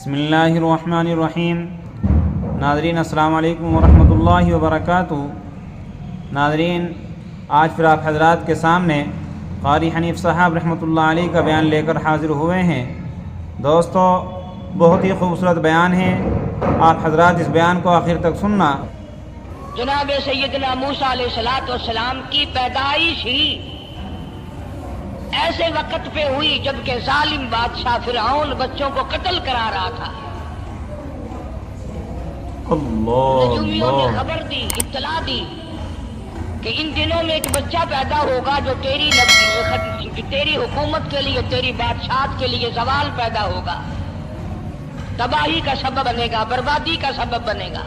بسم اللہ الرحمن الرحیم۔ ناظرین السلام علیکم ورحمۃ اللہ وبرکاتہ۔ ناظرین، آج پھر آپ حضرات کے سامنے قاری حنیف صاحب رحمۃ اللہ علیہ کا بیان لے کر حاضر ہوئے ہیں۔ دوستو، بہت ہی خوبصورت بیان ہے، آپ حضرات اس بیان کو آخر تک سننا۔ جناب سیدنا موسیٰ علیہ السلام کی پیدائش ہی ایسے وقت پہ ہوئی جبکہ ظالم بادشاہ فرعون بچوں کو قتل کرا رہا تھا۔ نجومیوں نے خبر دی، اطلاع دی کہ ان دنوں میں ایک بچہ پیدا ہوگا جو تیری حکومت کے لیے، تیری بادشاہت کے لیے زوال پیدا ہوگا، تباہی کا سبب بنے گا، بربادی کا سبب بنے گا۔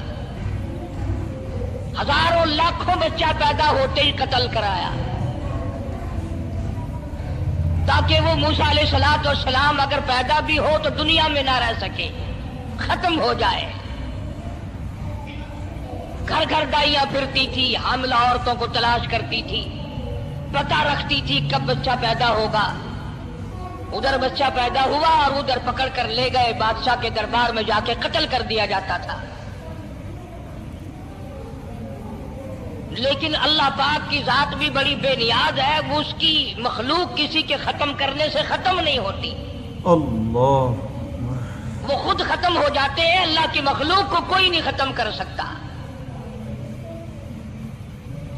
ہزاروں لاکھوں بچہ پیدا ہوتے ہی قتل کرایا تاکہ وہ موسیٰ علیہ السلام اگر پیدا بھی ہو تو دنیا میں نہ رہ سکے، ختم ہو جائے۔ گھر گھر دائیاں پھرتی تھی، حاملہ عورتوں کو تلاش کرتی تھی، پتہ رکھتی تھی کب بچہ پیدا ہوگا۔ ادھر بچہ پیدا ہوا اور ادھر پکڑ کر لے گئے، بادشاہ کے دربار میں جا کے قتل کر دیا جاتا تھا۔ لیکن اللہ پاک کی ذات بھی بڑی بے نیاز ہے، وہ اس کی مخلوق کسی کے ختم کرنے سے ختم نہیں ہوتی، اللہ، وہ خود ختم ہو جاتے ہیں۔ اللہ کی مخلوق کو کوئی نہیں ختم کر سکتا۔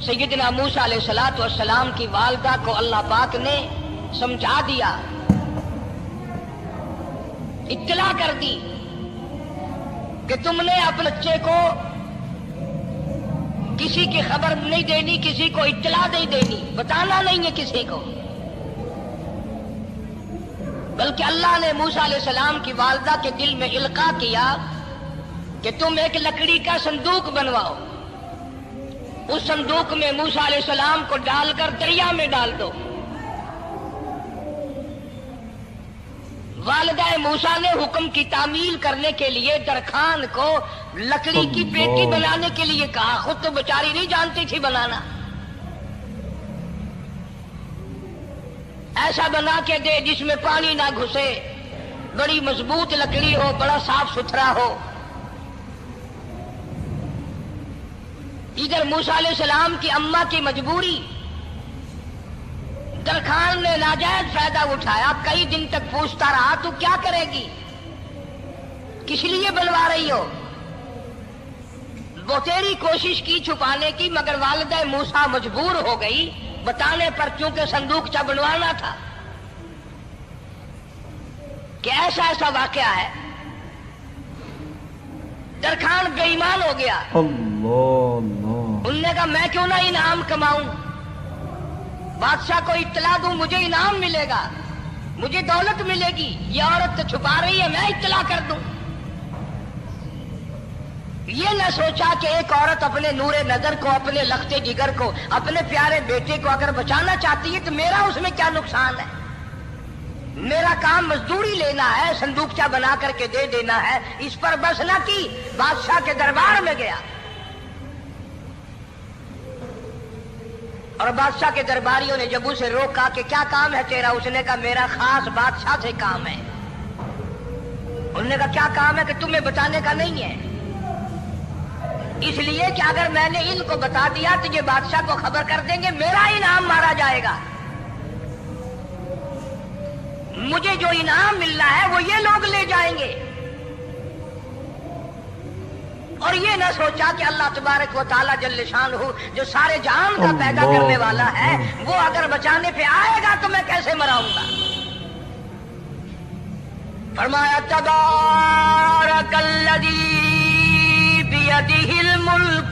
سیدنا موسیٰ علیہ السلام کی والدہ کو اللہ پاک نے سمجھا دیا، اطلاع کر دی کہ تم نے اپنے بچے کو کسی کی خبر نہیں دینی، کسی کو اطلاع نہیں دینی، بتانا نہیں ہے کسی کو، بلکہ اللہ نے موسیٰ علیہ السلام کی والدہ کے دل میں القاء کیا کہ تم ایک لکڑی کا صندوق بنواؤ، اس صندوق میں موسیٰ علیہ السلام کو ڈال کر دریا میں ڈال دو۔ والدہ موسیٰ نے حکم کی تعمیل کرنے کے لیے درخان کو لکڑی کی پیٹی بنانے کے لیے کہا، خود تو بیچاری نہیں جانتی تھی بنانا۔ ایسا بنا کے دے جس میں پانی نہ گھسے، بڑی مضبوط لکڑی ہو، بڑا صاف ستھرا ہو۔ ادھر موسیٰ علیہ السلام کی اماں کی مجبوری، درخان نے ناجائز فائدہ اٹھایا، کئی دن تک پوچھتا رہا تو کیا کرے گی، کس لیے بلوا رہی ہو؟ وہ تیری کوشش کی چھپانے کی، مگر والدہ موسیٰ مجبور ہو گئی بتانے پر، کیونکہ صندوق بنوانا تھا کہ ایسا ایسا واقعہ ہے۔ درخان بے ایمان ہو گیا، انہوں نے کہا میں کیوں نہ انعام کماؤں، بادشاہ کو اطلاع دوں، مجھے انعام ملے گا، مجھے دولت ملے گی، یہ عورت تو چھپا رہی ہے، میں اطلاع کر دوں۔ یہ نہ سوچا کہ ایک عورت اپنے نور نظر کو، اپنے لختے جگر کو، اپنے پیارے بیٹے کو اگر بچانا چاہتی ہے تو میرا اس میں کیا نقصان ہے، میرا کام مزدوری لینا ہے، صندوقچہ بنا کر کے دے دینا ہے۔ اس پر بس نہ کی، بادشاہ کے دربار میں گیا اور بادشاہ کے درباریوں نے جب اسے روکا کہ کیا کام ہے تیرا، اس نے کہا میرا خاص بادشاہ سے کام ہے۔ انہوں نے کہا کیا کام ہے کہ تمہیں بتانے کا نہیں ہے، اس لیے کہ اگر میں نے ان کو بتا دیا تو یہ بادشاہ کو خبر کر دیں گے، میرا انعام مارا جائے گا، مجھے جو انعام ملنا ہے وہ یہ لوگ لے جائیں گے۔ اور یہ نہ سوچا کہ اللہ تبارک و تعالیٰ جل شانہ جو سارے جہان کا پیدا کرنے والا ہے، وہ اگر بچانے پہ آئے گا تو میں کیسے مراؤں گا۔ فرمایا تبارک الذی بیدہ الملک،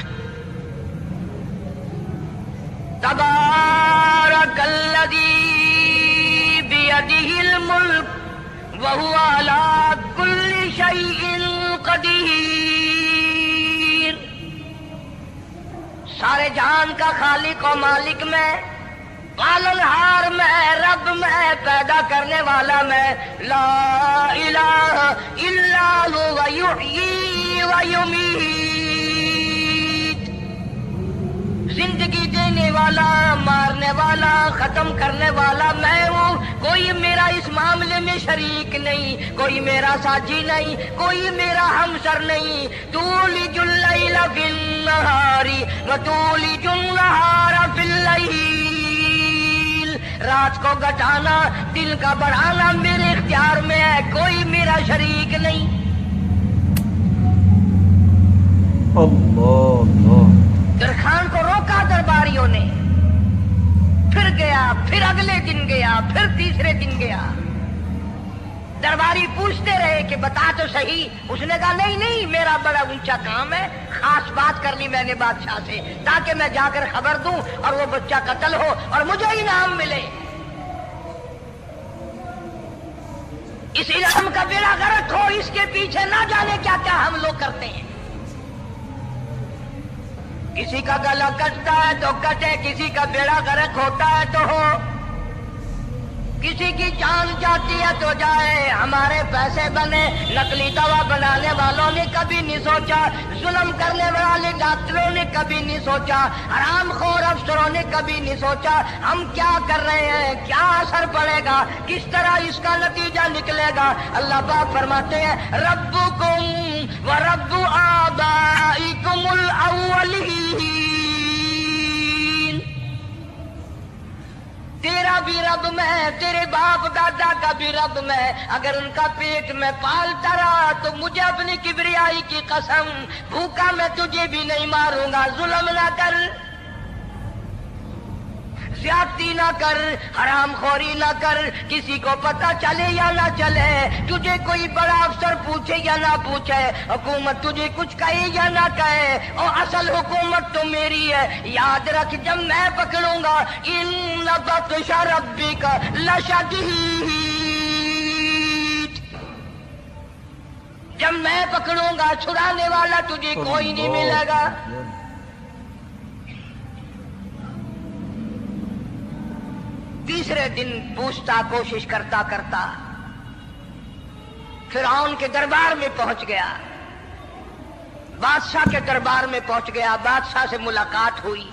تبارک الذی بیدہ الملک وہو علی کل شیء قدیر۔ سارے جہان کا خالق و مالک میں، پالنہار میں، رب میں، پیدا کرنے والا میں، لا الہ الا هو یحیی و یمیت۔ زندگی دینے والا، مارنے والا، ختم کرنے والا میں ہوں، کوئی میرا اس معاملے میں شریک نہیں، کوئی میرا ساتھی نہیں، کوئی میرا ہمسر نہیں۔ تولج اللیل فی النہار وتولج النہار فی اللیل، رات کو گھٹانا دن کا بڑھانا میرے اختیار میں ہے، کوئی میرا شریک نہیں۔ اللہ درخان کو روکا درباریوں نے، پھر گیا، پھر اگلے دن گیا، پھر تیسرے دن گیا۔ درباری پوچھتے رہے کہ بتا تو صحیح، اس نے کہا نہیں نہیں، میرا بڑا اونچا کام ہے، خاص بات کر لی میں نے بادشاہ سے تاکہ میں جا کر خبر دوں اور وہ بچہ قتل ہو اور مجھے انعام ملے۔ اس انعام کا بیڑا غرق ہو، اس کے پیچھے نہ جانے کیا کیا ہم لوگ کرتے ہیں۔ کسی کا گلا کٹتا ہے تو کٹے، کسی کا بیڑا غرق ہوتا ہے تو ہو، کسی کی جان جاتی ہے تو جائے، ہمارے پیسے بنے۔ نقلی دوا بنانے والوں نے کبھی نہیں سوچا، ظلم کرنے والے ڈاکٹروں نے کبھی نہیں سوچا، حرام خور افسروں نے کبھی نہیں سوچا ہم کیا کر رہے ہیں، کیا اثر پڑے گا، کس طرح اس کا نتیجہ نکلے گا۔ اللہ پاک فرماتے ہیں ربکم ورب آبائکم الاولین، تیرا بھی رب میں، تیرے باپ دادا کا بھی رب میں، اگر ان کا پیٹ میں پالتا رہا تو مجھے اپنی کبریائی کی قسم، بھوکا میں تجھے بھی نہیں ماروں گا۔ ظلم نہ کر، زیادتی نہ کر، حرام خوری نہ کر، کسی کو پتہ چلے یا نہ چلے، تجھے کوئی بڑا افسر پوچھے یا نہ پوچھے، حکومت تجھے کچھ کہے یا نہ کہے، اور اصل حکومت تو میری ہے۔ یاد رکھ جب میں پکڑوں گا، ان بطش ربک لشدید، جب میں پکڑوں گا چھڑانے والا تجھے کوئی نہیں ملے گا۔ تیسرے دن پوچھتا، کوشش کرتا کرتا فرعون کے دربار میں پہنچ گیا، بادشاہ کے دربار میں پہنچ گیا، بادشاہ سے ملاقات ہوئی۔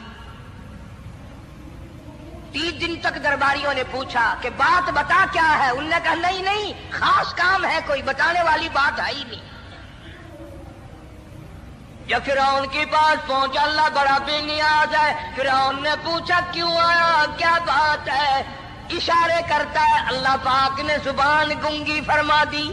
3 دن تک درباریوں نے پوچھا کہ بات بتا کیا ہے، انہوں نے کہا نہیں نہیں، خاص کام ہے، کوئی بتانے والی بات ہے ہی نہیں۔ جب فرعون کے پاس پہنچا، اللہ بڑا بے نیاز ہے، فرعون نے پوچھا کیوں آیا، کیا بات ہے، اشارے کرتا ہے، اللہ پاک نے زبان گنگی فرما دی۔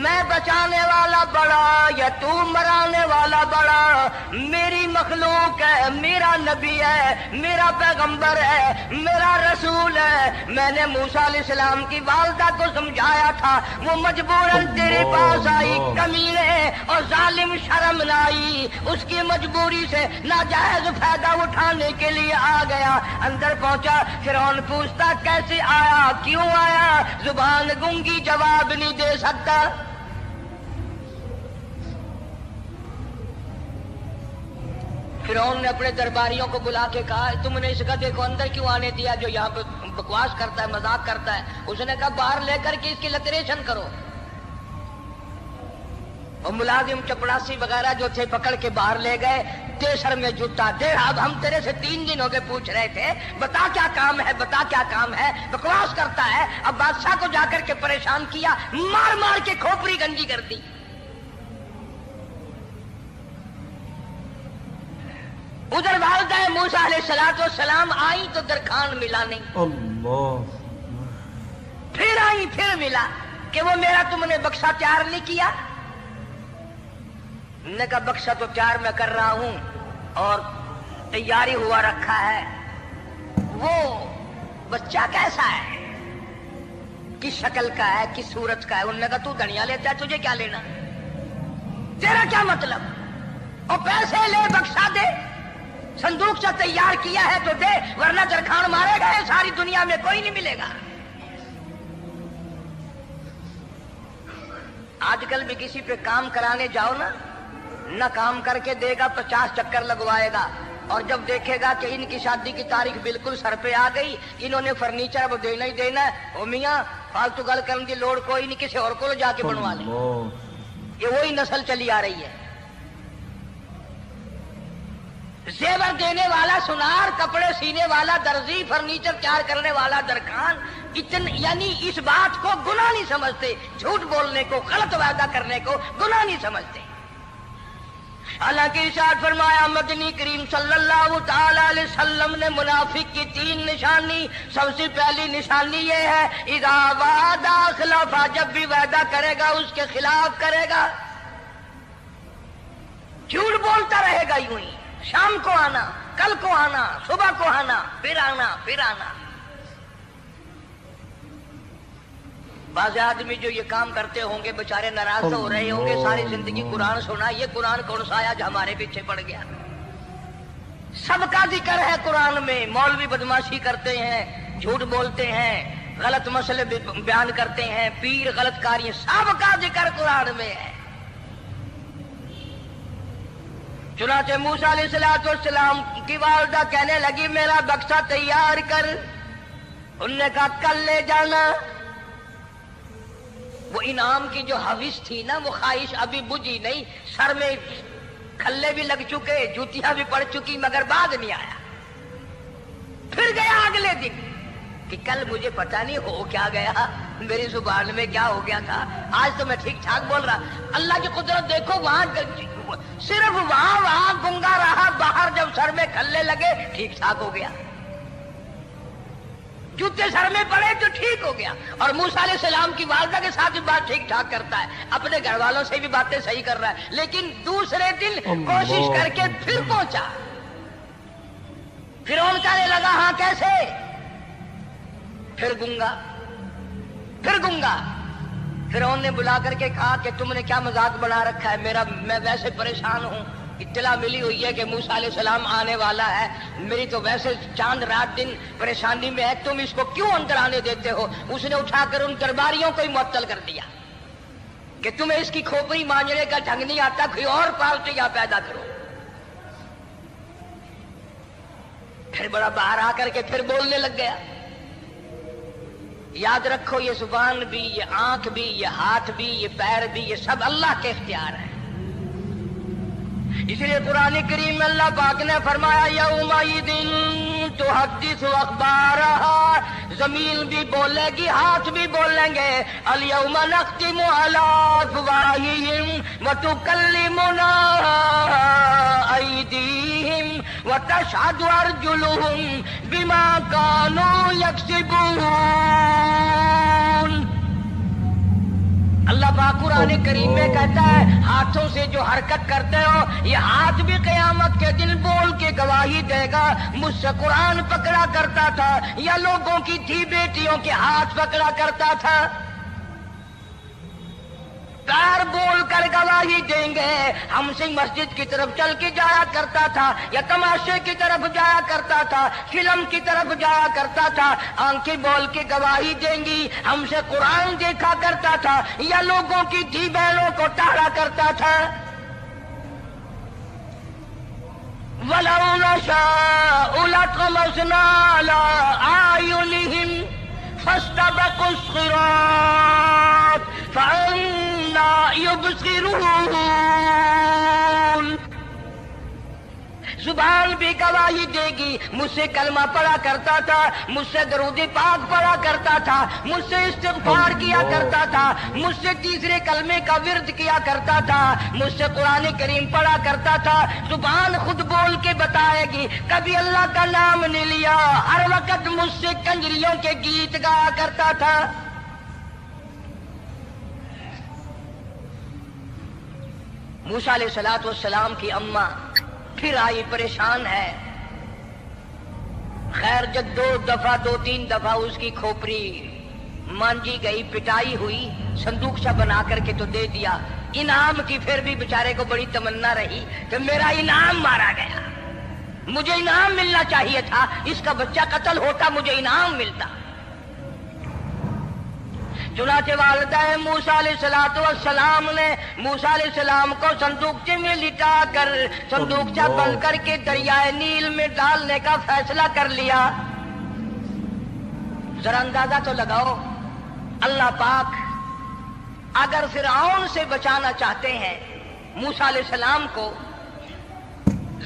میں بچانے والا بڑا یا تو مرانے والا بڑا، میری مخلوق ہے، میرا نبی ہے، میرا پیغمبر ہے، میرا رسول ہے۔ میں نے موسیٰ علیہ السلام کی والدہ کو سمجھایا تھا، وہ مجبوراً تیرے پاس آئی، کمینے اور ظالم شرم نہ آئی، اس کی مجبوری سے ناجائز فائدہ اٹھانے کے لیے آ گیا۔ اندر پہنچا، فرعون پوچھتا کیسے آیا، کیوں آیا، زبان گنگی جواب نہیں دے سکتا۔ فرعون نے اپنے درباریوں کو بلا کے کہا تم نے اس گدھے کو اندر کیوں آنے دیا جو یہاں پہ بکواس کرتا ہے، مذاق کرتا ہے؟ اس نے کہا باہر لے کر کے اس کی لتریشن کرو۔ اور ملازم چپڑاسی وغیرہ جو تھے پکڑ کے باہر لے گئے، دے سر میں جوتا دے، اب ہم تیرے سے 3 دن ہو گئے پوچھ رہے تھے، بتا کیا کام ہے، بتا کیا کام ہے، بکواس کرتا ہے۔ اب بادشاہ کو جا کر کے پریشان کیا، مار مار کے کھوپڑی گنجی کر دی۔ ادھر والدہ موسیٰ علیہ السلام آئی تو درخان ملا نہیں، اللہ، پھر آئی پھر ملا کہ وہ میرا تم نے بکسا تیار نہیں کیا۔ نے کہا بکسا تو تیار میں کر رہا ہوں اور تیاری ہوا رکھا ہے، وہ بچہ کیسا ہے، کس شکل کا ہے، کس صورت کا ہے؟ انہوں نے کہا تو دنیا لیتا ہے، تجھے کیا لینا، تیرا کیا مطلب، اور پیسے لے بکسا دے، صندوق سے تیار کیا ہے تو دے، ورنہ درخان مارے گئے، ساری دنیا میں کوئی نہیں ملے گا۔ آج کل بھی کسی پہ کام کرانے جاؤ نا، نہ کام کر کے دے گا، 50 چکر لگوائے گا، اور جب دیکھے گا کہ ان کی شادی کی تاریخ بالکل سر پہ آ گئی، انہوں نے فرنیچر وہ دینا ہی دینا ہے، او میاں فالتو گل کرنے کی لوڑ کوئی نہیں، کسی اور کو جا کے بنوا لیں۔ یہ وہی نسل چلی آ رہی ہے۔ زیور دینے والا سنار، کپڑے سینے والا درزی، فرنیچر تیار کرنے والا درخان، یعنی اس بات کو گناہ نہیں سمجھتے، جھوٹ بولنے کو، غلط وعدہ کرنے کو گناہ نہیں سمجھتے۔ حالانکہ ارشاد فرمایا مدنی کریم صلی اللہ تعالی علیہ وسلم نے منافق کی 3 نشانی، سب سے پہلی نشانی یہ ہے اذا وعد اخلف، جب بھی وعدہ کرے گا اس کے خلاف کرے گا، جھوٹ بولتا رہے گا، یوں ہی شام کو آنا، کل کو آنا، صبح کو آنا، پھر آنا، پھر آنا۔ بعض آدمی جو یہ کام کرتے ہوں گے بےچارے ناراض ہو رہے ہوں گے، ساری زندگی قرآن سنا، یہ قرآن کون سا آیا جو ہمارے پیچھے پڑ گیا؟ سب کا ذکر ہے قرآن میں، مولوی بدماشی کرتے ہیں، جھوٹ بولتے ہیں، غلط مسئلے بیان کرتے ہیں، پیر غلط کاری، سب کا ذکر قرآن میں ہے۔ چنانچہ موسیٰ علیہ السلام کی والدہ کہنے لگی میرا بکسا تیار کر، انہوں نے کہا کل لے جانا۔ وہ انعام کی جو حوث تھی نا، وہ خواہش ابھی بجھی نہیں، سر میں کھلے بھی لگ چکے، جوتیاں بھی پڑ چکی، مگر بعد نہیں آیا۔ پھر گیا اگلے دن کہ کل مجھے پتہ نہیں ہو کیا گیا، میری زبان میں کیا ہو گیا تھا، آج تو میں ٹھیک ٹھاک بول رہا۔ اللہ کی قدرت دیکھو، وہاں صرف وہاں گنگا رہا، باہر جب سر میں کھلے لگے ٹھیک ٹھاک ہو گیا، جوتے سر میں پڑے تو ٹھیک ہو گیا۔ اور موسیٰ علیہ السلام کی والدہ کے ساتھ بھی بات ٹھیک ٹھاک کرتا ہے، اپنے گھر والوں سے بھی باتیں صحیح کر رہا ہے، لیکن دوسرے دن کوشش کر کے پھر پہنچا۔ فرعون کہنے لگا ہاں کیسے؟ پھر گنگا، پھر گنگا۔ فرعون نے بلا کر کے کہا کہ تم نے کیا مذاق بنا رکھا ہے، میں ویسے پریشان ہوں، اطلاع ملی ہوئی ہے کہ موسیٰ علیہ السلام آنے والا ہے، میری تو ویسے چاند رات دن پریشانی میں ہے، تم اس کو کیوں اندر آنے دیتے ہو؟ اس نے اٹھا کر ان درباریوں کو ہی معطل کر دیا کہ تمہیں اس کی کھوپڑی مانجنے کا ڈھنگ نہیں آتا، کوئی اور پارٹیاں پیدا کرو۔ پھر بڑا باہر آ کر کے پھر بولنے لگ گیا۔ یاد رکھو یہ زبان بھی، یہ آنکھ بھی، یہ ہاتھ بھی، یہ پیر بھی، یہ سب اللہ کے اختیار ہے۔ اس لیے قرآن کریم میں اللہ پاک نے فرمایا یومئذ تحدث اخبارہا، زمین بھی بولے گی، ہاتھ بھی بولیں گے، الیوم نختم علی افواہہم وتکلمنا ایدیہم وتشہد ارجلہم بما کانوا یکسبون۔ اللہ پاک قرآن کریم میں کہتا ہے ہاتھوں سے جو حرکت کرتے ہو، یہ ہاتھ بھی قیامت کے دن بول کے گواہی دے گا، مجھ سے قرآن پکڑا کرتا تھا یا لوگوں کی تھی بیٹیوں کے ہاتھ پکڑا کرتا تھا۔ پیر بول کر گواہی دیں گے، ہم سے مسجد کی طرف چل کے جایا کرتا تھا یا تماشے کی طرف جایا کرتا تھا، فلم کی طرف جایا کرتا تھا، آنکھیں بول کے گواہی دیں گی، ہم سے قرآن دیکھا کرتا تھا یا لوگوں کی دھی بہنوں کو ٹہرا کرتا تھا۔ وَلَوْ نَشَاءُ لَطَمَسْنَا عَلَىٰ أَعْيُنِهِمْ فَاسْتَبَقُوا الصِّرَاطَ فَأَنَّىٰ يُبْصِرُونَ۔ زبان بھی گواہی دے گی، مجھ سے کلمہ پڑھا کرتا تھا، مجھ سے درود پاک پڑھا کرتا تھا، مجھ سے استغفار کیا کرتا تھا، مجھ سے تیسرے کلمے کا ورد کیا کرتا تھا، مجھ سے قرآن کریم پڑھا کرتا تھا۔ زبان خود بول کے بتائے گی، کبھی اللہ کا نام نہیں لیا، ہر وقت مجھ سے کنجریوں کے گیت گایا کرتا تھا۔ موسیٰ علیہ السلام کی اماں پھر آئی، پریشان ہے، خیر جب دو تین دفعہ اس کی کھوپڑی مانجی گئی، پٹائی ہوئی، صندوق سا بنا کر کے تو دے دیا۔ انعام کی پھر بھی بیچارے کو بڑی تمنا رہی کہ میرا انعام مارا گیا، مجھے انعام ملنا چاہیے تھا، اس کا بچہ قتل ہوتا مجھے انعام ملتا۔ چنانچہ والدہ موسیٰ علیہ السلام نے موسیٰ علیہ السلام کو صندوقچے میں لٹا کر صندوقچہ بند کر کے دریائے نیل میں ڈالنے کا فیصلہ کر لیا۔ ذرا اندازہ تو لگاؤ، اللہ پاک اگر فرعون سے بچانا چاہتے ہیں موسیٰ علیہ السلام کو،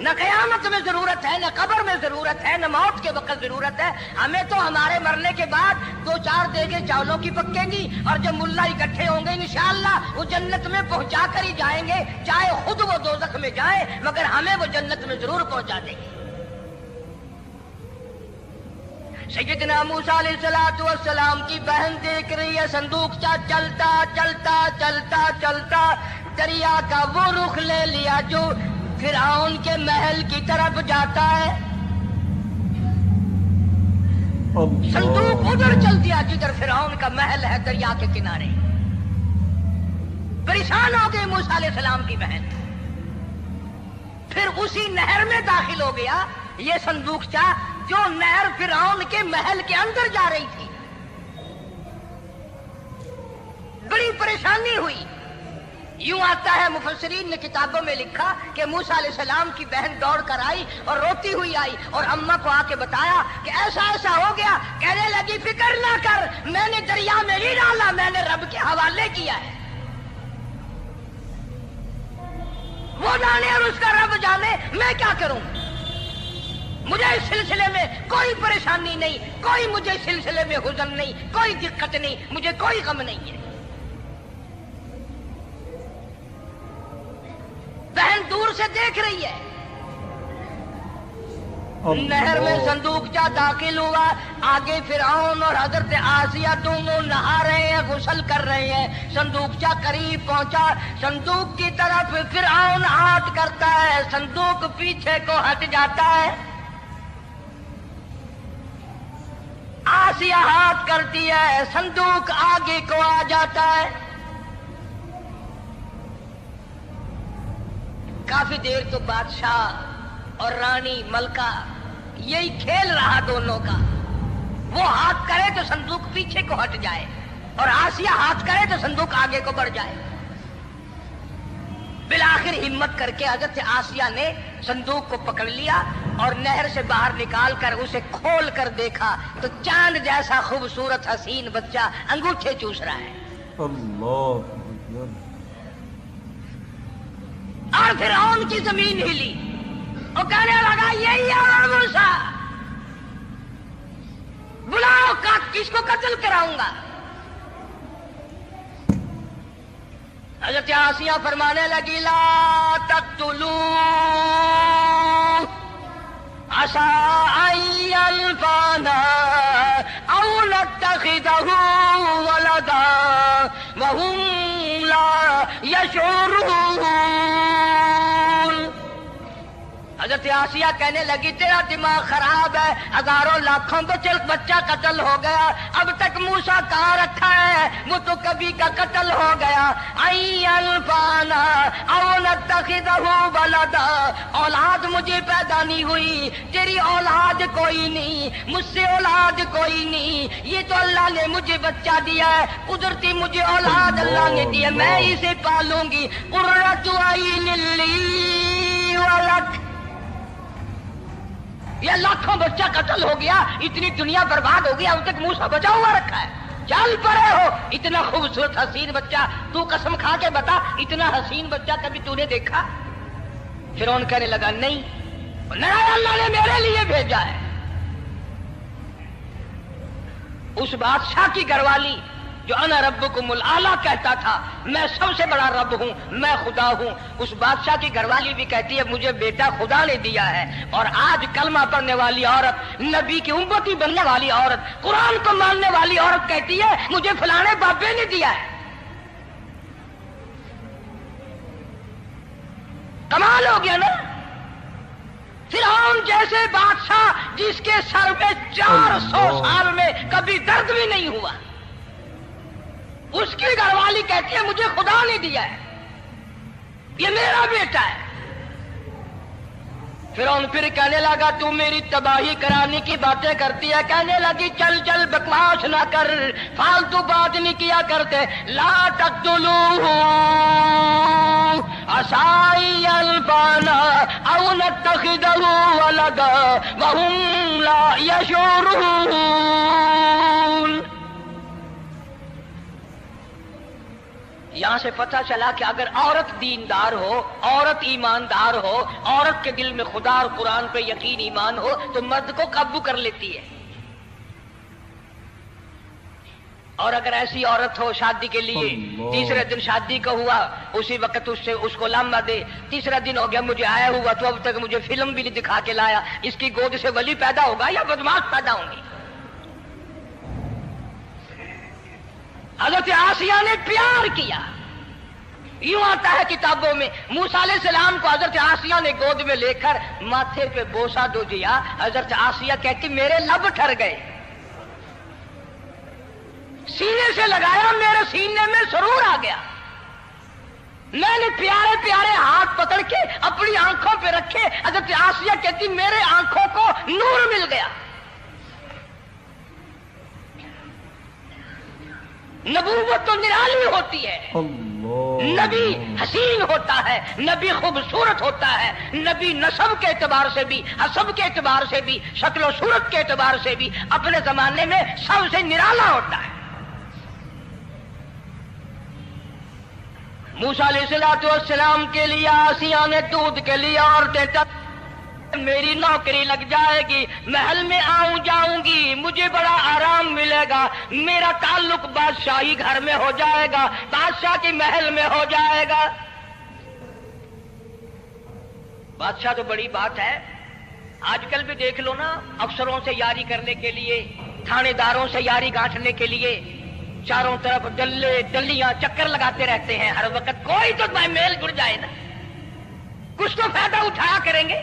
نہ قیامت میں ضرورت ہے، نہ قبر میں ضرورت ہے، نہ موت کے وقت ضرورت ہے. ہمیں تو ہمارے مرنے کے بعد 2-4 دیگیں چاولوں کی پکیں گی، اور جب ملا اکٹھے ہوں گے انشاءاللہ وہ جنت میں پہنچا کر ہی جائیں گے، چاہے خود وہ دوزخ میں جائیں مگر ہمیں وہ جنت میں ضرور پہنچا دیں گے. سیدنا موسیٰ علیہ السلام کی بہن دیکھ رہی ہے صندوقچہ چلتا چلتا چلتا چلتا دریا کا وہ رخ لے لیا جو فرعون کے محل کی طرف جاتا ہے. صندوق ادھر چل دیا جدھر فرعون کا محل ہے، دریا کے کنارے. پریشان ہو گئی موسیٰ علیہ السلام کی بہن. پھر اسی نہر میں داخل ہو گیا یہ صندوقچہ جو نہر فرعون کے محل کے اندر جا رہی تھی. بڑی پریشانی ہوئی. یوں آتا ہے مفسرین نے کتابوں میں لکھا کہ موسیٰ علیہ السلام کی بہن دوڑ کر آئی اور روتی ہوئی آئی اور اماں کو آ کے بتایا کہ ایسا ایسا ہو گیا. کہنے لگی فکر نہ کر، میں نے دریا میں نہیں ڈالا، میں نے رب کے حوالے کیا ہے. وہ جانے اور اس کا رب جانے، میں کیا کروں. مجھے اس سلسلے میں کوئی پریشانی نہیں، کوئی مجھے اس سلسلے میں حزن نہیں، کوئی دقت نہیں، مجھے کوئی غم نہیں ہے. بہن دور سے دیکھ رہی ہے. نہر میں صندوقچہ داخل ہوا. آگے فرعون اور حضرت آسیہ دونوں نہا رہے ہیں، غسل کر رہے ہیں. صندوقچہ قریب پہنچا، صندوق کی طرف فرعون ہاتھ کرتا ہے، صندوق پیچھے کو ہٹ جاتا ہے. آسیہ ہاتھ کرتی ہے، صندوق آگے کو آ جاتا ہے. کافی دیر تو بادشاہ اور رانی ملکہ یہی کھیل رہا دونوں کا. وہ ہاتھ کرے تو صندوق پیچھے کو ہٹ جائے اور آسیہ ہاتھ کرے تو صندوق آگے کو بڑھ جائے. بالآخر ہمت کر کے حضرت آسیہ نے صندوق کو پکڑ لیا اور نہر سے باہر نکال کر اسے کھول کر دیکھا تو چاند جیسا خوبصورت حسین بچہ انگوٹھے چوس رہا ہے. اللہ. اور فرعون کی زمین ہلی. وہ کہنے لگا یہی ہے موسیٰ، بلاؤ کس کو قتل کراؤں گا. حضرت آسیہ فرمانے لگی لا تقتلوا عسى أن ينفعنا أو نتخذه ولدا وهم لا يشعرون. حضرت آسیہ کہنے لگی تیرا دماغ خراب ہے، ہزاروں لاکھوں بچہ قتل ہو گیا، اب تک موسیٰ کہاں رکھا ہے، وہ تو کبھی کا قتل ہو گیا. الفانا او نتخذہ ولدا، اولاد مجھے پیدا نہیں ہوئی، تیری اولاد کوئی نہیں، مجھ سے اولاد کوئی نہیں، یہ تو اللہ نے مجھے بچہ دیا ہے، قدرتی مجھے اولاد اللہ نے دی ہے، میں اسے پالوں گی. قرۃ عین لی ولک. یہ لاکھوں بچہ قتل ہو گیا، اتنی دنیا برباد ہو گیا، اب تک موسیٰ بچا ہوا رکھا ہے. چل پڑے ہو، اتنا خوبصورت حسین بچہ، تو قسم کھا کے بتا اتنا حسین بچہ کبھی تو نے دیکھا؟ فرعون کہنے لگا نہیں، اللہ نے میرے لیے بھیجا ہے. اس بادشاہ کی گھر والی جو انا ربکم الاعلیٰ کہتا تھا، میں سب سے بڑا رب ہوں، میں خدا ہوں، اس بادشاہ کی گھر والی بھی کہتی ہے مجھے بیٹا خدا نے دیا ہے. اور آج کلمہ پڑھنے والی عورت، نبی کی امتی بننے والی عورت، قرآن کو ماننے والی عورت کہتی ہے مجھے فلانے بابے نے دیا ہے. کمال ہو گیا نا. فرعون جیسے بادشاہ جس کے سر میں 400 سال میں کبھی درد بھی نہیں ہوا، اس کی گھر والی کہتی ہے مجھے خدا نے دیا ہے، یہ میرا بیٹا ہے. فرعون پھر کہنے لگا تو میری تباہی کرانے کی باتیں کرتی ہے. کہنے لگی چل چل بکواس نہ کر، فالتو بات نہیں کیا کرتے. لا تقتلوه عسى ينفعنا او نتخذه ولدا وهم لا يشعرون. یہاں سے پتہ چلا کہ اگر عورت دیندار ہو، عورت ایماندار ہو، عورت کے دل میں خدا اور قرآن پہ یقین ایمان ہو تو مرد کو قابو کر لیتی ہے. اور اگر ایسی عورت ہو شادی کے لیے تیسرے دن شادی کا ہوا اسی وقت اس کو لامہ دے، تیسرا دن ہو گیا مجھے آیا ہوا تو اب تک مجھے فلم بھی نہیں دکھا کے لایا، اس کی گود سے ولی پیدا ہوگا یا بدماش پیدا ہوں گی؟ حضرت آسیہ نے پیار کیا. یوں آتا ہے کتابوں میں موسیٰ علیہ السلام کو حضرت آسیہ نے گود میں لے کر ماتھے پہ بوسہ دو دیا. حضرت آسیہ کہتی میرے لب ٹھر گئے، سینے سے لگایا میرے سینے میں سرور آ گیا. میں نے پیارے پیارے ہاتھ پکڑ کے اپنی آنکھوں پہ رکھے. حضرت آسیہ کہتی میرے آنکھوں کو نور مل گیا. نبوت تو نرالی ہوتی ہے، نبی حسین ہوتا ہے، نبی خوبصورت ہوتا ہے، نبی نسب کے اعتبار سے بھی، حسب کے اعتبار سے بھی، شکل و صورت کے اعتبار سے بھی اپنے زمانے میں سب سے نرالا ہوتا ہے. موسیٰ علیہ السلام کے لیے آسیہ نے دودھ کے لیے عورتیں میری نوکری لگ جائے گی، محل میں آؤں جاؤں گی، مجھے بڑا آرام ملے گا، میرا تعلق بادشاہی گھر میں ہو جائے گا، بادشاہ کے محل میں ہو جائے گا. بادشاہ تو بڑی بات ہے. آج کل بھی دیکھ لو نا، افسروں سے یاری کرنے کے لیے، تھانے داروں سے یاری گانٹھنے کے لیے چاروں طرف ڈلے ڈلیاں چکر لگاتے رہتے ہیں ہر وقت. کوئی تو میل جڑ جائے نا، کچھ تو فائدہ اٹھایا کریں گے.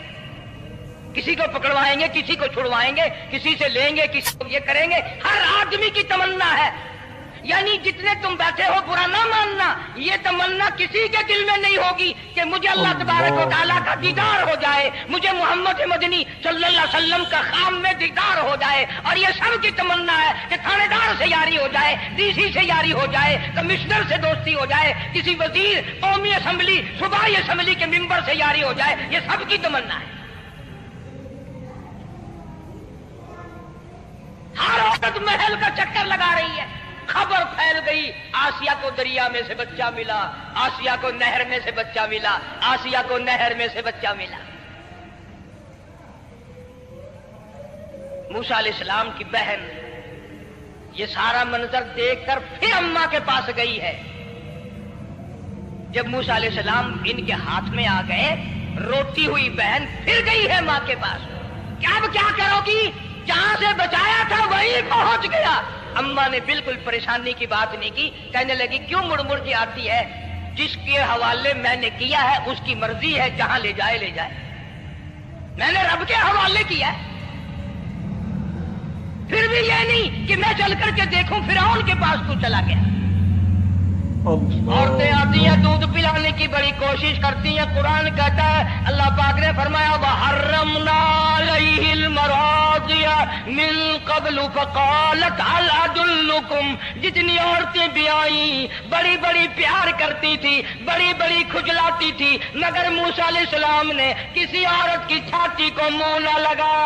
کسی کو پکڑوائیں گے، کسی کو چھڑوائیں گے، کسی سے لیں گے، کسی کو یہ کریں گے. ہر آدمی کی تمنا ہے. یعنی جتنے تم بیٹھے ہو برا نہ ماننا، یہ تمنا کسی کے دل میں نہیں ہوگی کہ مجھے اللہ تبارک و تعالیٰ کا دیدار ہو جائے، مجھے محمد مدنی صلی اللہ علیہ وسلم کا خام میں دیدار ہو جائے. اور یہ سب کی تمنا ہے کہ تھانے دار سے یاری ہو جائے، ڈی سی سے یاری ہو جائے، کمشنر سے دوستی ہو جائے، کسی وزیر، قومی اسمبلی، صوبائی اسمبلی کے ممبر سے یاری ہو جائے. یہ سب کی تمنا ہے. ہر عورت محل کا چکر لگا رہی ہے. خبر پھیل گئی آسیہ کو دریا میں سے بچہ ملا، آسیہ کو نہر میں سے بچہ ملا، آسیہ کو نہر میں سے بچہ ملا. موسیٰ علیہ السلام کی بہن یہ سارا منظر دیکھ کر پھر اماں کے پاس گئی ہے. جب موسیٰ علیہ السلام ان کے ہاتھ میں آ گئے، روتی ہوئی بہن پھر گئی ہے ماں کے پاس. کیا کرو گی؟ جہاں سے بچایا تھا وہیں پہنچ گیا. اماں نے بالکل پریشانی کی بات نہیں کی. کہنے لگی کیوں مڑ مڑ کے آتی ہے؟ جس کے حوالے میں نے کیا ہے اس کی مرضی ہے، جہاں لے جائے لے جائے. میں نے رب کے حوالے کیا ہے. پھر بھی یہ نہیں کہ میں چل کر کے دیکھوں فرعون کے پاس تو چلا گیا. عورتیں آتی ہیں دودھ پلانے کی بڑی کوشش کرتی ہیں. قرآن کہتا ہے، اللہ پاک نے فرمایا وَحَرَّمْنَا عَلَيْهِ الْمَرَاضِعَ مِن قَبْلُ فَقَالَتْ هَلْ أَدُلُّكُمْ. جتنی عورتیں بھی آئیں بڑی بڑی پیار کرتی تھی، بڑی بڑی کھجلاتی تھی، مگر موسیٰ علیہ السلام نے کسی عورت کی چھاتی کو منہ نہ لگا.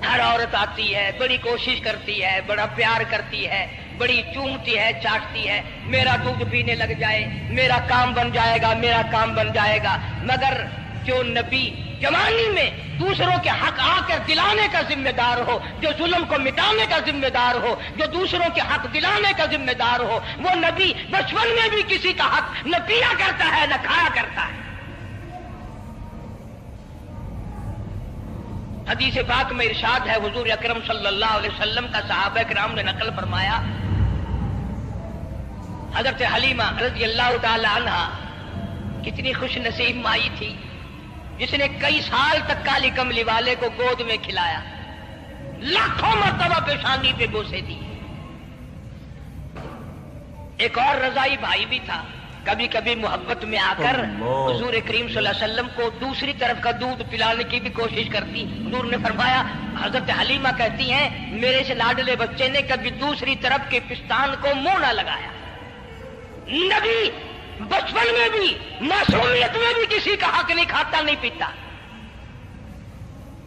ہر عورت آتی ہے، بڑی کوشش کرتی ہے، بڑا پیار کرتی ہے، بڑی چومتی ہے، چاٹتی ہے، میرا دودھ پینے لگ جائے، میرا کام بن جائے گا، میرا کام بن جائے گا. مگر جو نبی جوانی میں دوسروں کے حق آ کر دلانے کا ذمہ دار ہو، جو ظلم کو مٹانے کا ذمہ دار ہو، جو دوسروں کے حق دلانے کا ذمہ دار ہو، وہ نبی بچپن میں بھی کسی کا حق نہ پیا کرتا ہے نہ کھایا کرتا ہے. حدیث پاک میں ارشاد ہے، حضور اکرم صلی اللہ علیہ وسلم کا صحابہ کرام نے نقل فرمایا، حضرت حلیمہ رضی اللہ تعالی عنہا کتنی خوش نصیب مائی تھی جس نے کئی سال تک کالی کملی والے کو گود میں کھلایا، لاکھوں مرتبہ پیشانی پہ بوسے دی. ایک اور رضائی بھائی بھی تھا، کبھی کبھی محبت میں آ کر حضور کریم صلی اللہ علیہ وسلم کو دوسری طرف کا دودھ پلانے کی بھی کوشش کرتی. حضور نے فرمایا، حضرت حلیمہ کہتی ہیں میرے سے لاڈلے بچے نے کبھی دوسری طرف کے پستان کو منہ نہ لگایا. نبی بچپن میں بھی معصومیت میں بھی کسی کا حق نہیں کھاتا نہیں پیتا.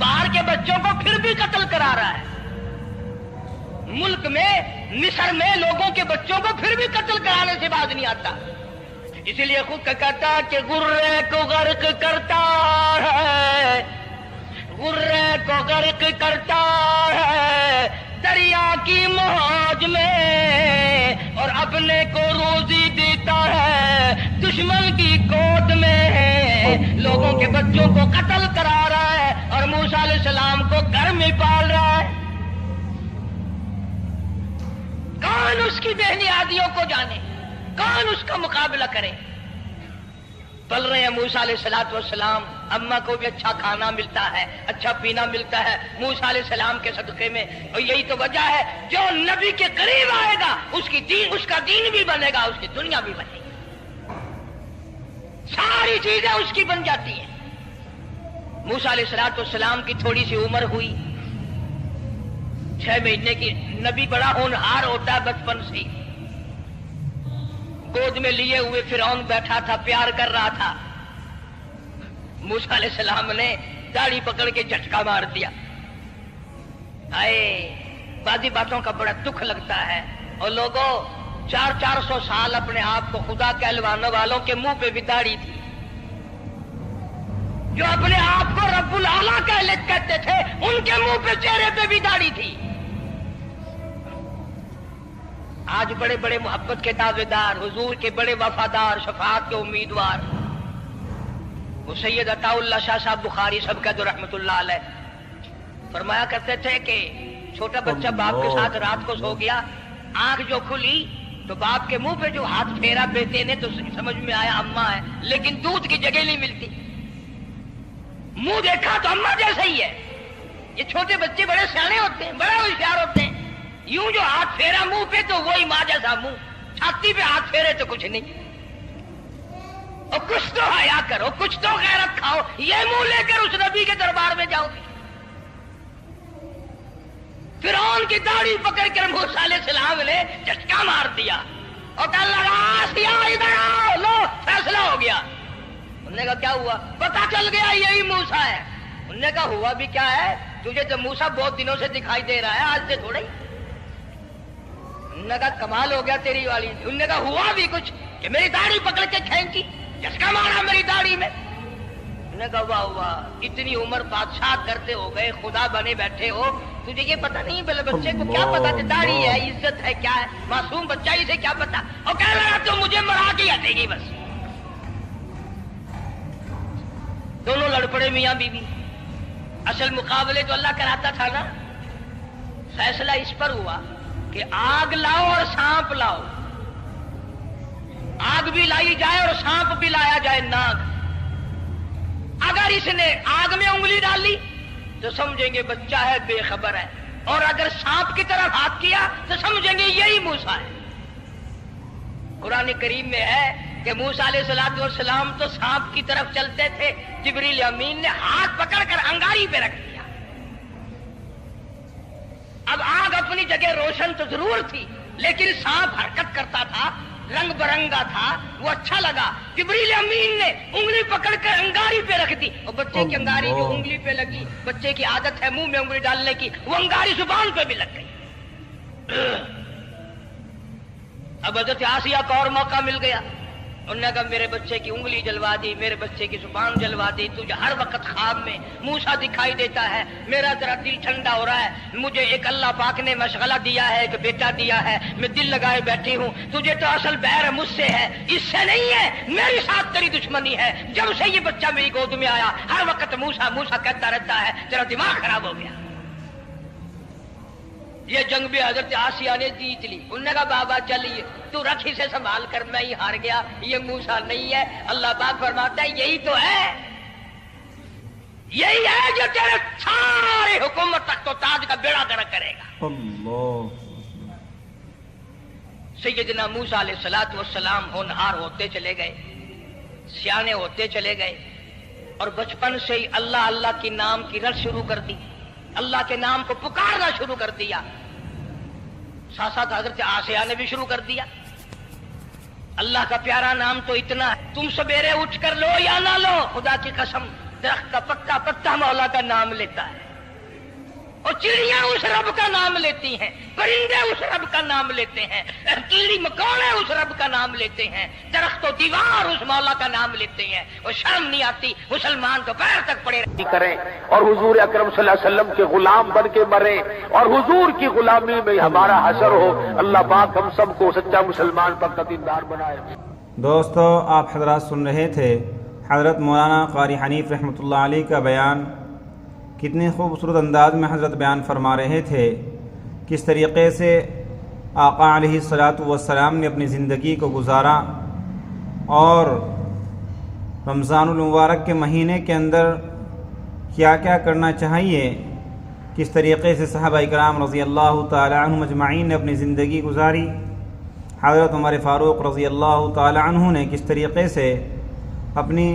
باہر کے بچوں کو پھر بھی قتل کرا رہا ہے. ملک میں مصر میں لوگوں کے بچوں کو پھر بھی قتل کرانے سے باز نہیں آتا. اسی لیے خود کا کہتا کہ غرے کو غرق کرتا ہے، غرے کو غرق کرتا ہے دریا کی موج میں، اور اپنے کو روزی دیتا ہے دشمن کی گود میں. لوگوں کے بچوں کو قتل کرا رہا ہے اور موسیٰ علیہ السلام کو گھر میں پال رہا ہے. کون اس کی بےنیادیوں کو جانے، کون اس کا مقابلہ کرے. پل رہے ہیں موسیٰ علیہ السلام، اماں کو بھی اچھا کھانا ملتا ہے، اچھا پینا ملتا ہے موسیٰ علیہ السلام کے صدقے میں. اور یہی تو وجہ ہے جو نبی کے قریب آئے گا اس کا دین بھی بنے گا، اس کی دنیا بھی بنے گی، ساری چیزیں اس کی بن جاتی ہیں. موسیٰ علیہ السلام کی تھوڑی سی عمر ہوئی، 6 مہینے کی. نبی بڑا ہونہار ہوتا ہے بچپن سے ہی. گود میں لیے ہوئے فرعون بیٹھا تھا، پیار کر رہا تھا. موسیٰ علیہ السلام نے داڑھی پکڑ کے جھٹکا مار دیا. بعضی باتوں کا بڑا دکھ لگتا ہے. اور لوگوں 400 سال اپنے آپ کو خدا کہلوانے والوں کے منہ پہ بھی داڑھی تھی. جو اپنے آپ کو رب العالیٰ کہتے تھے ان کے منہ پہ چہرے پہ بھی داڑھی تھی. آج بڑے بڑے محبت کے دعوے دار، حضور کے بڑے وفادار، شفاعت کے امیدوار، وہ سید عطا اللہ شاہ صاحب بخاری صاحب کا جو رحمت اللہ علیہ فرمایا کرتے تھے کہ چھوٹا بچہ باپ کے ساتھ رات کو سو گیا، آنکھ جو کھلی تو باپ کے منہ پہ جو ہاتھ پھیرا بیٹے نے تو سمجھ میں آیا اماں ہے، لیکن دودھ کی جگہ نہیں ملتی. منہ دیکھا تو اماں جیسا ہی ہے. یہ چھوٹے بچے بڑے سیانے ہوتے ہیں، بڑے ہوشیار ہوتے ہیں. یوں جو ہاتھ پھیرا منہ پہ تو وہی ماں جیسا منہ، چھاتی پہ ہاتھ پھیرے تو کچھ نہیں. اور کچھ تو حیا کرو، کچھ تو غیرت کھاؤ. یہ منہ لے کر اس نبی کے دربار میں جاؤ گے. فرعون کی داڑھی پکڑ کر موسیٰ علیہ السلام نے جھٹکا مار دیا اور کہا لگا آسیہ ادھر آؤ، لو فیصلہ ہو گیا. انہوں نے کہا کیا ہوا؟ پتا چل گیا یہی موسیٰ ہے. انہوں نے کہا ہوا بھی کیا ہے؟ تجھے تو موسیٰ بہت دنوں سے دکھائی دے رہا ہے، آج سے تھوڑا ہی. انہوں نے کہا کمال ہو گیا تیری والی. انہوں نے کہا ہوا بھی کچھ کہ میری داڑھی پکڑ کے کھینچی، جھٹکا مارا میری داڑھی میں. انہوں نے کہا واہ واہ، اتنی عمر بادشاہ کرتے ہو گئے، خدا بنے بیٹھے ہو، تجھے یہ پتا نہیں؟ بلے بچے کو کیا پتا کہ داڑھی ہے، عزت ہے، کیا ہے؟ معصوم بچہ اسے کیا پتا؟ اور کہہ رہا تو مجھے مرا کے ہٹے گی بس. دونوں لڑ پڑے میاں بیوی. اصل مقابلے تو اللہ کراتا تھا نا. فیصلہ اس پر ہوا کہ آگ لاؤ اور سانپ لاؤ. آگ بھی لائی جائے اور سانپ بھی لایا جائے، ناگ. اگر اس نے آگ میں انگلی ڈالی تو سمجھیں گے بچہ ہے، بے خبر ہے، اور اگر سانپ کی طرف ہاتھ کیا تو سمجھیں گے یہی موسیٰ ہے. قرآن کریم میں ہے کہ موسیٰ علیہ السلام تو سانپ کی طرف چلتے تھے، جبریل امین نے ہاتھ پکڑ کر انگاری پہ رکھ دیا. اب آگ اپنی جگہ روشن تو ضرور تھی، لیکن سانپ حرکت کرتا تھا، رنگ برنگا تھا، وہ اچھا لگا. جبریل امین نے انگلی پکڑ کر انگاری پہ رکھ دی، اور بچے کی انگاری جو انگلی پہ لگی، بچے کی عادت ہے منہ میں انگلی ڈالنے کی، وہ انگاری زبان پہ بھی لگ گئی. اب حضرت آسیہ کو اور موقع مل گیا. انہوں نے کہا میرے بچے کی انگلی جلوا دی، میرے بچے کی زبان جلوا دی. تجھے ہر وقت خواب میں موسیٰ دکھائی دیتا ہے، میرا ذرا دل ٹھنڈا ہو رہا ہے. مجھے ایک اللہ پاک نے مشغلہ دیا ہے، ایک بیٹا دیا ہے، میں دل لگائے بیٹھی ہوں. تجھے تو اصل بیر مجھ سے ہے، اس سے نہیں ہے. میرے ساتھ تیری دشمنی ہے. جب سے یہ بچہ میری گود میں آیا ہر وقت موسیٰ موسیٰ کہتا رہتا ہے. تیرا دماغ خراب ہو گیا. یہ جنگ بھی حضرت آسیہ نے جیت لی. انہوں نے کہا بابا چلیے تو رکھ اسے سنبھال کر، میں ہی ہار گیا، یہ موسیٰ نہیں ہے. اللہ پاک فرماتا ہے یہی تو ہے، یہی ہے جو تیرے سارے حکومت تک تو تاج کا بیڑا گرک کرے گا. اللہ. سیدنا موسیٰ علیہ السلام ہونہار ہوتے چلے گئے، سیانے ہوتے چلے گئے، اور بچپن سے ہی اللہ اللہ کی نام کی رٹ شروع کر دی، اللہ کے نام کو پکارنا شروع کر دیا. ساتھ ساتھ حضرت آسیہ نے بھی شروع کر دیا. اللہ کا پیارا نام تو اتنا ہے، تم سویرے اٹھ کر لو یا نہ لو، خدا کی قسم درخت کا پکا پتا مولا کا نام لیتا ہے، اور چڑیاں اس رب کا نام لیتی ہیں، پرندے اس رب کا نام لیتے ہیں، کیڑی مکوڑے اس رب کا نام لیتے ہیں، درخت و دیوار اس مولا کا نام لیتے ہیں، اور شرم نہیں آتی مسلمان تو پیر تک پڑے کریں اور حضور اکرم صلی اللہ علیہ وسلم کے غلام بن کے مریں اور حضور کی غلامی میں ہمارا حشر ہو۔ اللہ پاک ہم سب کو سچا مسلمان پر قطعدار بنائے۔ دوستو، آپ حضرات سن رہے تھے حضرت مولانا قاری حنیف رحمۃ اللہ علیہ کا بیان۔ کتنے خوبصورت انداز میں حضرت بیان فرما رہے تھے، کس طریقے سے آقا علیہ الصلاۃ والسلام نے اپنی زندگی کو گزارا، اور رمضان المبارک کے مہینے کے اندر کیا کیا کرنا چاہیے، کس طریقے سے صحابہ اکرام رضی اللہ تعالی عنہم اجمعین نے اپنی زندگی گزاری۔ حضرت عمر فاروق رضی اللہ تعالی عنہ نے کس طریقے سے اپنی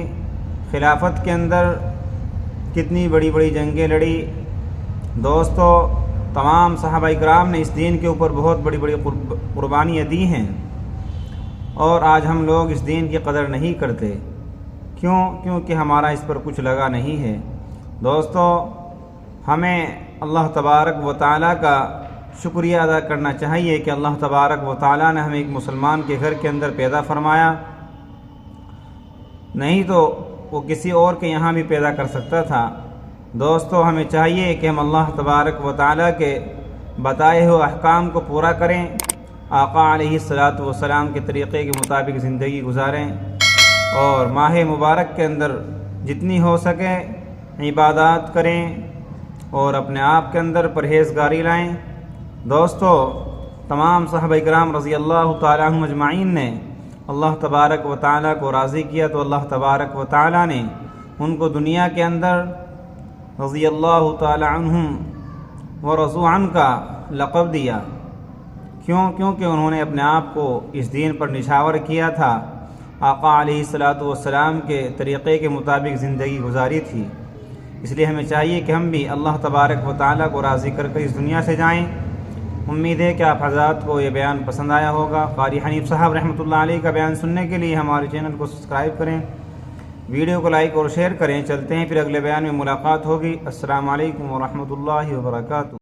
خلافت کے اندر کتنی بڑی بڑی جنگیں لڑی۔ دوستو، تمام صحابہ اکرام نے اس دین کے اوپر بہت بڑی بڑی قربانیاں دی ہیں، اور آج ہم لوگ اس دین کی قدر نہیں کرتے۔ کیونکہ ہمارا اس پر کچھ لگا نہیں ہے۔ دوستو، ہمیں اللہ تبارک و تعالیٰ کا شکریہ ادا کرنا چاہیے کہ اللہ تبارک و تعالیٰ نے ہمیں ایک مسلمان کے گھر کے اندر پیدا فرمایا، نہیں تو وہ کسی اور کے یہاں بھی پیدا کر سکتا تھا۔ دوستو، ہمیں چاہیے کہ ہم اللہ تبارک و تعالیٰ کے بتائے ہوئے احکام کو پورا کریں، آقا علیہ الصلاۃ والسلام کے طریقے کے مطابق زندگی گزاریں، اور ماہ مبارک کے اندر جتنی ہو سکے عبادات کریں، اور اپنے آپ کے اندر پرہیزگاری لائیں۔ دوستو، تمام صحابہ کرام رضی اللہ تعالیٰ عنہم اجمعین نے اللہ تبارک و تعالیٰ کو راضی کیا، تو اللہ تبارک و تعالیٰ نے ان کو دنیا کے اندر رضی اللہ تعالیٰ عنہم و رضوا عنہ کا لقب دیا۔ کیونکہ انہوں نے اپنے آپ کو اس دین پر نچھاور کیا تھا، آقا علیہ الصلاۃ والسلام کے طریقے کے مطابق زندگی گزاری تھی۔ اس لیے ہمیں چاہیے کہ ہم بھی اللہ تبارک و تعالیٰ کو راضی کر کے اس دنیا سے جائیں۔ امید ہے کہ آپ حضرات کو یہ بیان پسند آیا ہوگا۔ قاری حنیف صاحب رحمۃ اللہ علیہ کا بیان سننے کے لیے ہمارے چینل کو سبسکرائب کریں، ویڈیو کو لائک اور شیئر کریں۔ چلتے ہیں پھر اگلے بیان میں ملاقات ہوگی۔ السلام علیکم ورحمۃ اللہ وبرکاتہ۔